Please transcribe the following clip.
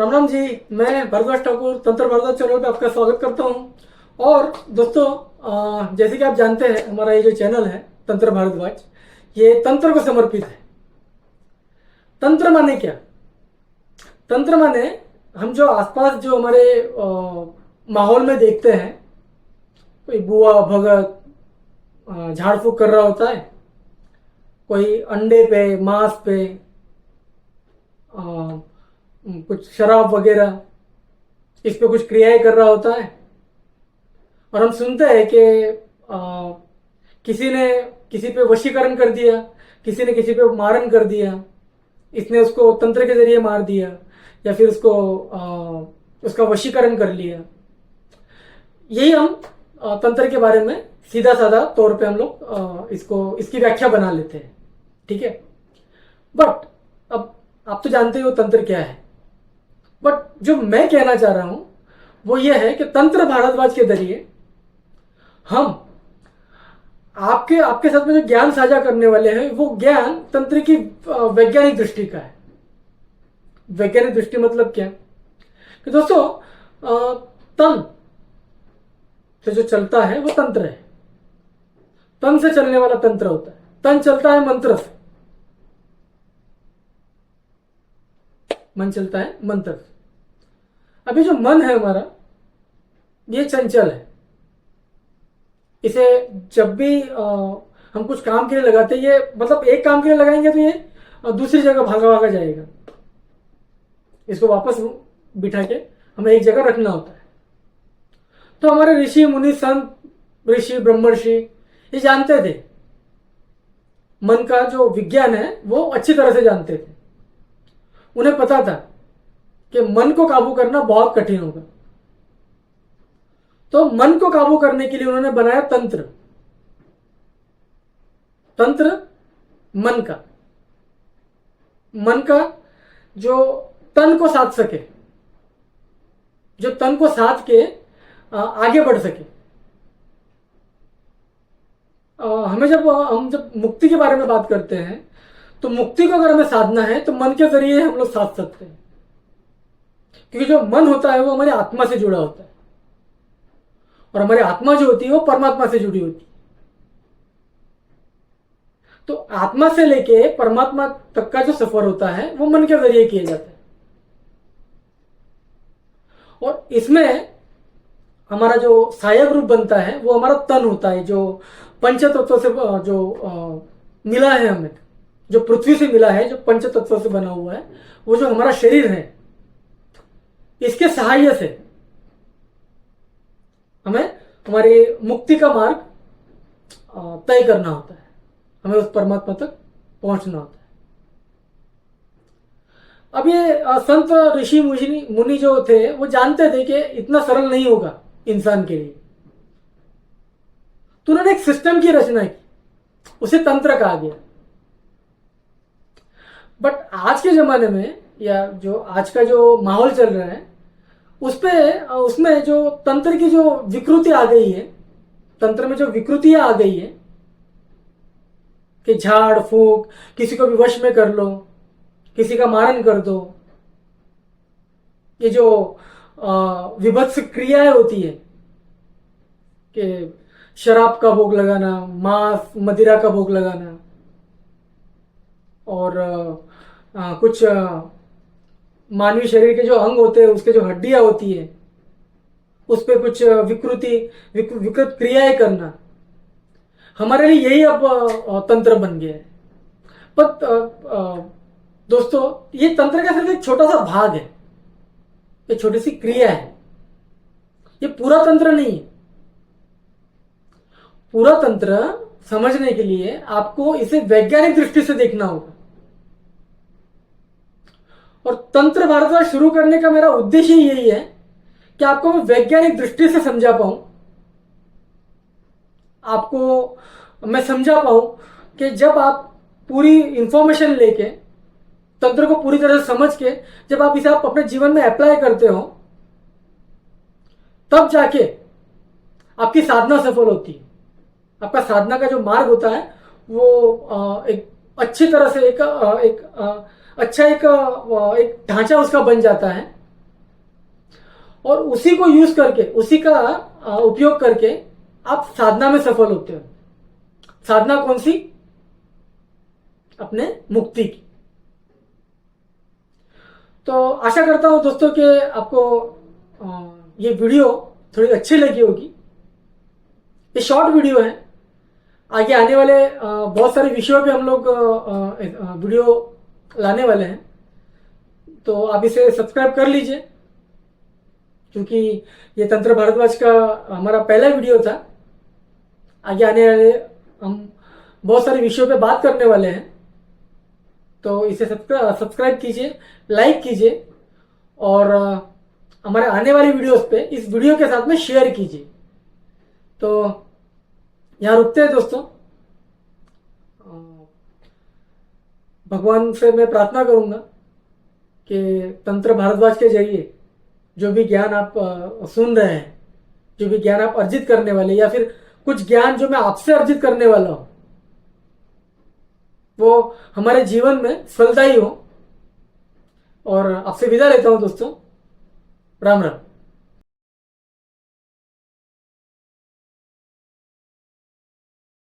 राम राम जी। मैं भरद्वाज ठाकुर तंत्र भरद्वाज चैनल पे आपका स्वागत करता हूँ। और दोस्तों, जैसे कि आप जानते हैं हमारा ये जो चैनल है तंत्र भारद्वाज, ये तंत्र को समर्पित है। तंत्र माने क्या? तंत्र माने हम जो आसपास जो हमारे माहौल में देखते हैं, कोई बुआ भगत झाड़ फूक कर रहा होता है, कोई अंडे पे मांस पे कुछ शराब वगैरह इस पे कुछ क्रियाएं कर रहा होता है। और हम सुनते हैं कि किसी ने किसी पे वशीकरण कर दिया, किसी ने किसी पे मारन कर दिया, इसने उसको तंत्र के जरिए मार दिया या फिर उसको उसका वशीकरण कर लिया। यही हम तंत्र के बारे में सीधा साधा तौर पे हम लोग इसकी व्याख्या बना लेते हैं, ठीक है। बट अब आप तो जानते हो तंत्र क्या है। बट जो मैं कहना चाह रहा हूं वो ये है कि तंत्र भारद्वाज के जरिए हम आपके आपके साथ में जो ज्ञान साझा करने वाले हैं वो ज्ञान तंत्र की वैज्ञानिक दृष्टि का है। वैज्ञानिक दृष्टि मतलब क्या कि दोस्तों, तन से जो चलता है वो तंत्र है। तन से चलने वाला तंत्र होता है। तन चलता है मंत्र से, मन चलता है मंत्र से। अभी जो मन है हमारा, ये चंचल है। इसे जब भी हम कुछ काम के लिए लगाते हैं, ये मतलब एक काम के लिए लगाएंगे तो ये दूसरी जगह भागा भागा जाएगा। इसको वापस बिठा के हमें एक जगह रखना होता है। तो हमारे ऋषि मुनि संत ऋषि ब्रह्मर्षि ये जानते थे, मन का जो विज्ञान है वो अच्छी तरह से जानते थे। उन्हें पता था कि मन को काबू करना बहुत कठिन होगा। तो मन को काबू करने के लिए उन्होंने बनाया तंत्र। तंत्र मन का जो तन को साध सके, जो तन को साध के आगे बढ़ सके। हम जब मुक्ति के बारे में बात करते हैं तो मुक्ति को अगर हमें साधना है तो मन के जरिए हम लोग साध सकते हैं, क्योंकि जो मन होता है वो हमारी आत्मा से जुड़ा होता है और हमारी आत्मा जो होती है वो परमात्मा से जुड़ी होती है। तो आत्मा से लेके परमात्मा तक का जो सफर होता है वो मन के जरिए किया जाता है। और इसमें हमारा जो सहायक रूप बनता है वो हमारा तन होता है, जो पंच तत्वों से जो मिला है हमें, जो पृथ्वी से मिला है, जो पंच तत्वों से बना हुआ है, वो जो हमारा शरीर है, इसके सहायता से हमें हमारी मुक्ति का मार्ग तय करना होता है। हमें उस परमात्मा तक पहुंचना होता है। अब ये संत ऋषि मुनि जो थे वो जानते थे कि इतना सरल नहीं होगा इंसान के लिए। तो उन्होंने एक सिस्टम की रचना की, उसे तंत्र कहा गया। बट आज के जमाने में या जो आज का जो माहौल चल रहा है उसमें जो तंत्र की जो विकृति आ गई है, तंत्र में जो विकृतियां आ गई है कि झाड़ फूक, किसी को भी वश में कर लो, किसी का मारन कर दो, ये जो विभत्स क्रियाएं होती है कि शराब का भोग लगाना, मांस मदिरा का भोग लगाना, और कुछ मानवीय शरीर के जो अंग होते हैं, उसके जो हड्डियां होती है, उस पर कुछ विकृत क्रियाएं करना, हमारे लिए यही अब तंत्र बन गया है। पर दोस्तों, ये तंत्र का सिर्फ एक छोटा सा भाग है, ये छोटी सी क्रिया है, ये पूरा तंत्र नहीं है। पूरा तंत्र समझने के लिए आपको इसे वैज्ञानिक दृष्टि से देखना होगा। और तंत्र भारद्वाज शुरू करने का मेरा उद्देश्य यही है कि आपको मैं वैज्ञानिक दृष्टि से समझा पाऊं, आपको मैं समझा पाऊं कि जब आप पूरी इंफॉर्मेशन लेके, तंत्र को पूरी तरह से समझ के जब आप इसे आप अपने जीवन में अप्लाई करते हो, तब जाके आपकी साधना सफल होती है। आपका साधना का जो मार्ग होता है वो एक अच्छी तरह से एक ढांचा उसका बन जाता है और उसी को यूज करके, उसी का उपयोग करके आप साधना में सफल होते हो। साधना कौन सी? अपने मुक्ति की। तो आशा करता हूं दोस्तों कि आपको ये वीडियो थोड़ी अच्छी लगी होगी। ये शॉर्ट वीडियो है। आगे आने वाले बहुत सारे विषयों पे हम लोग वीडियो लाने वाले हैं, तो आप इसे सब्सक्राइब कर लीजिए, क्योंकि ये तंत्र भारद्वाज का हमारा पहला वीडियो था। आगे आने वाले हम बहुत सारे विषयों पे बात करने वाले हैं, तो इसे सब्सक्राइब कीजिए, लाइक कीजिए, और हमारे आने वाली वीडियोस पे इस वीडियो के साथ में शेयर कीजिए। तो यहाँ रुकते हैं दोस्तों। भगवान से मैं प्रार्थना करूंगा कि तंत्र भारद्वाज के जरिए जो भी ज्ञान आप सुन रहे हैं, जो भी ज्ञान आप अर्जित करने वाले, या फिर कुछ ज्ञान जो मैं आपसे अर्जित करने वाला हूं, वो हमारे जीवन में फलदायी हो। और आपसे विदा लेता हूं दोस्तों। राम राम।